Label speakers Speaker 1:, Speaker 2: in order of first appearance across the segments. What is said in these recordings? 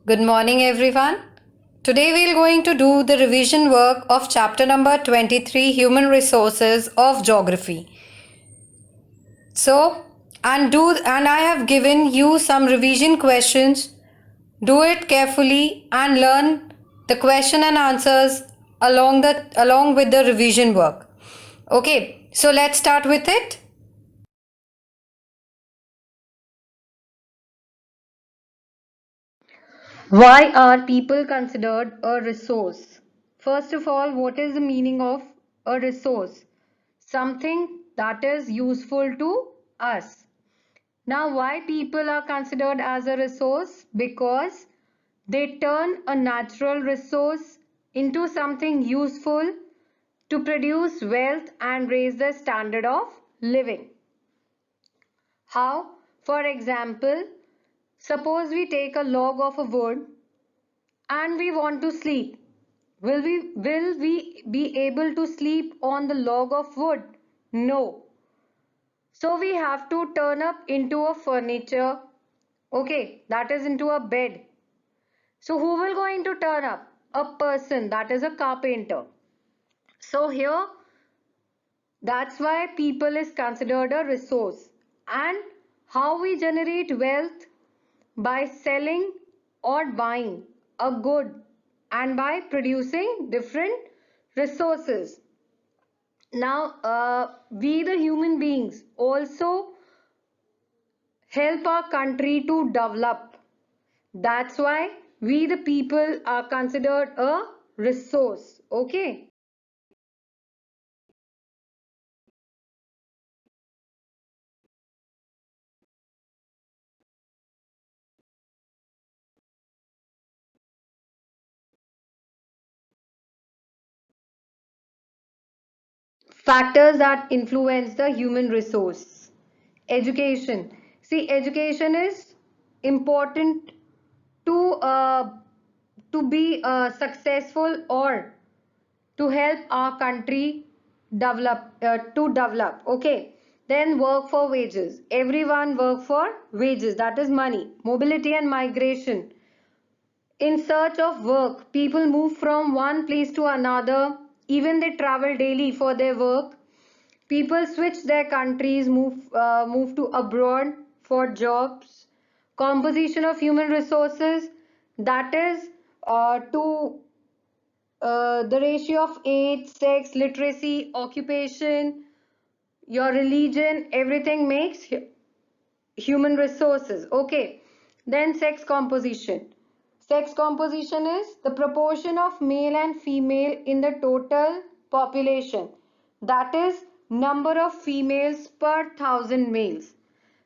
Speaker 1: Good morning, everyone. Today we are going to do the revision work of chapter number 23 Human Resources of Geography. And I have given you some revision questions. Do it carefully and learn the question and answers along with the revision work. Okay, so let's start with it. Why are people considered a resource? First of all, what is the meaning of a resource? Something that is useful to us. Now, why people are considered as a resource? Because they turn a natural resource into something useful to produce wealth and raise the standard of living. How? For example, suppose we take a log of a wood and we want to sleep. Will we be able to sleep on the log of wood? No. So we have to turn up into a furniture. Okay, that is into a bed. So who will going to turn up? A person, that is a carpenter. So here, that's why people is considered a resource. And how we generate wealth? By selling or buying a good and by producing different resources. Now, we the human beings also help our country to develop. That's why we the people are considered a resource. Okay. Factors that influence the human resource. Education. See, education is important to be successful or to help our country develop. Okay, then work for wages. Everyone work for wages, that is money. Mobility and migration. In search of work, people move from one place to another. Even they travel daily for their work. People switch their countries, move to abroad for jobs. Composition of human resources, that is to the ratio of age, sex, literacy, occupation, your religion, everything makes human resources. Okay, then sex composition. Sex composition is the proportion of male and female in the total population, that is number of females per thousand males.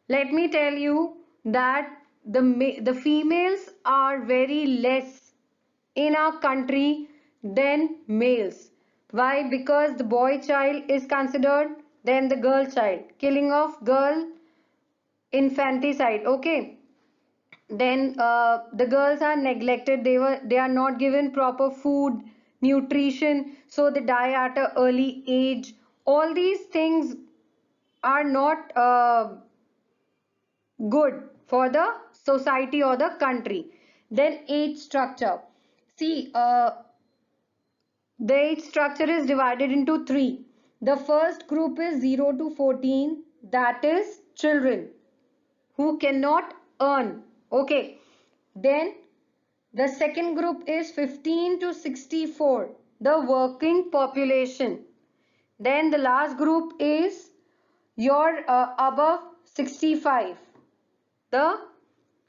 Speaker 1: Let me tell you that the females are very less in our country than males. Why? Because the boy child is considered, then the girl child, killing of girl, infanticide. Okay, then the girls are neglected. They are not given proper food, nutrition, so they die at an early age. All these things are not good for the society or the country. Then age structure. See, the age structure is divided into three. The first group is 0 to 14, that is children who cannot earn. Okay. Then the second group is 15 to 64, the working population. Then the last group is your above 65, the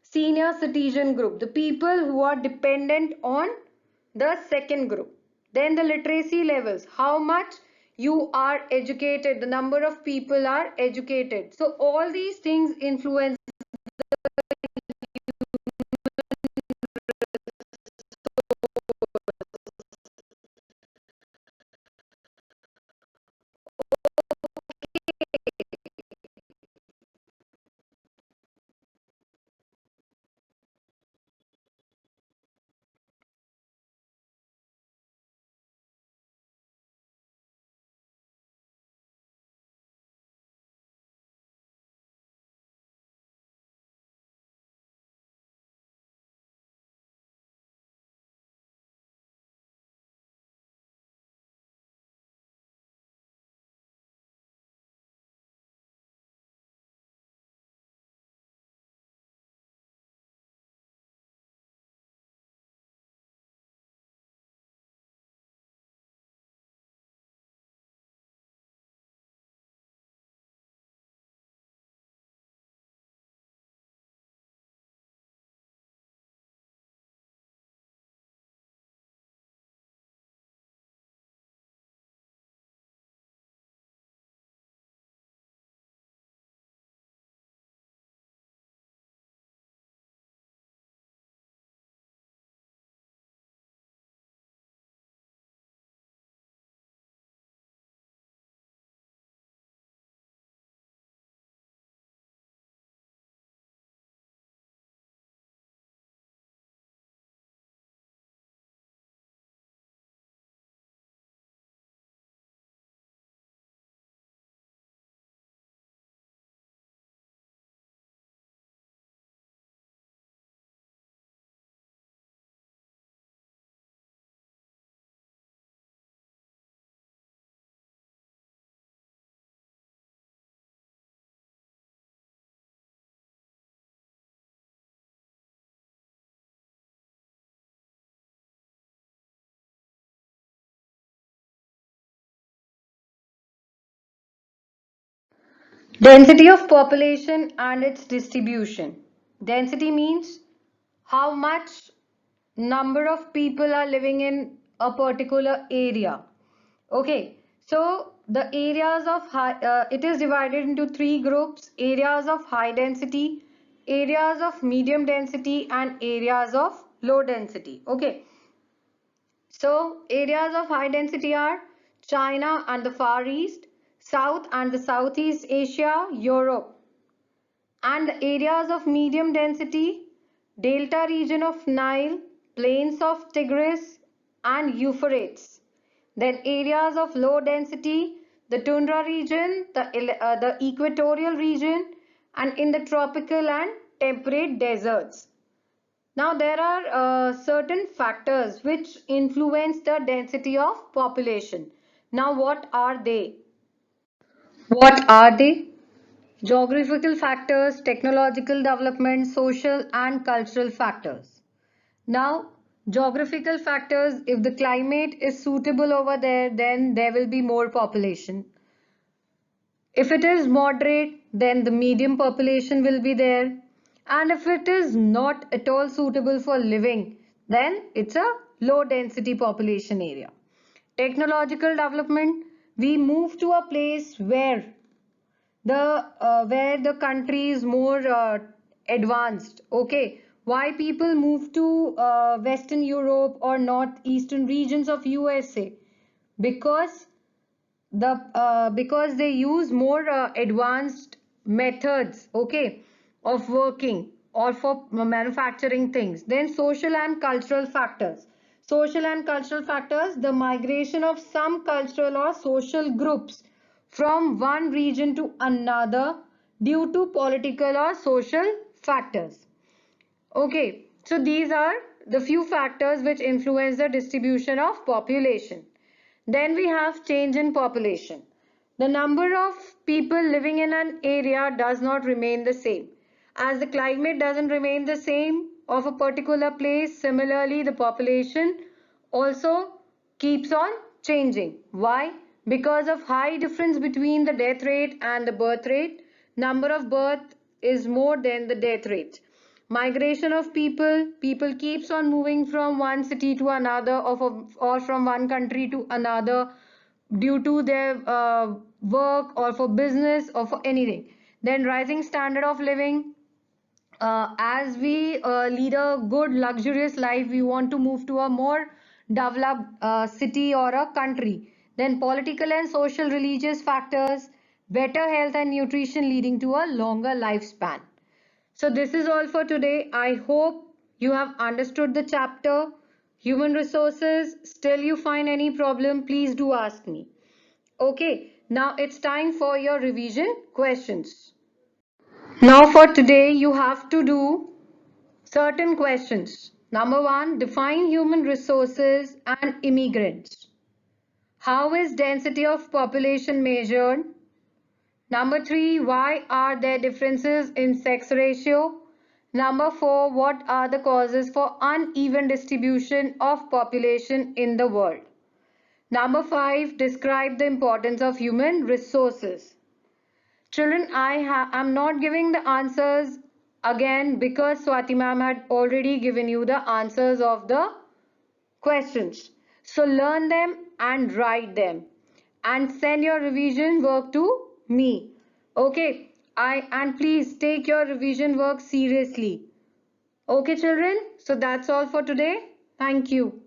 Speaker 1: senior citizen group, the people who are dependent on the second group. Then the literacy levels, how much you are educated, the number of people are educated. So all these things influence Density of population and its distribution. Density means how much number of people are living in a particular area. Okay, so the areas of it is divided into three groups: areas of high density, areas of medium density, and areas of low density. Okay, so areas of high density are China and the Far East, South and the Southeast Asia, Europe. And the areas of medium density, delta region of Nile, plains of Tigris and Euphrates. Then areas of low density, the tundra region, the equatorial region, and in the tropical and temperate deserts. Now there are certain factors which influence the density of population. Now what are they? What are they? Geographical factors, technological development, social and cultural factors. Now, geographical factors, if the climate is suitable over there, then there will be more population. If it is moderate, then the medium population will be there. And if it is not at all suitable for living, then it's a low density population area. Technological development, we move to a place where the country is more advanced. Okay, why people move to Western Europe or northeastern regions of USA? Because because they use more advanced methods, okay, of working or for manufacturing things. Then social and cultural factors. Social and cultural factors, the migration of some cultural or social groups from one region to another due to political or social factors. Okay, so these are the few factors which influence the distribution of population. Then we have change in population. The number of people living in an area does not remain the same. As the climate doesn't remain the same of a particular place, similarly the population also keeps on changing. Why? Because of high difference between the death rate and the birth rate. Number of birth is more than the death rate. Migration of people keeps on moving from one city to another, or from one country to another due to their work or for business or for anything. Then rising standard of living, as we lead a good luxurious life, we want to move to a more developed city or a country. Then political and social religious factors, better health and nutrition leading to a longer lifespan. So this is all for today. I hope you have understood the chapter human resources. Still you find any problem, please do ask me. Okay, now it's time for your revision questions. Now for today you have to do certain questions. Number 1, define human resources and immigrants. How is density of population measured? Number 3, why are there differences in sex ratio? Number 4, what are the causes for uneven distribution of population in the world? Number 5, describe the importance of human resources. Children, I'm not giving the answers again because Swati ma'am had already given you the answers of the questions. So learn them and write them and send your revision work to me. Okay, and please take your revision work seriously. Okay, children, so that's all for today. Thank you.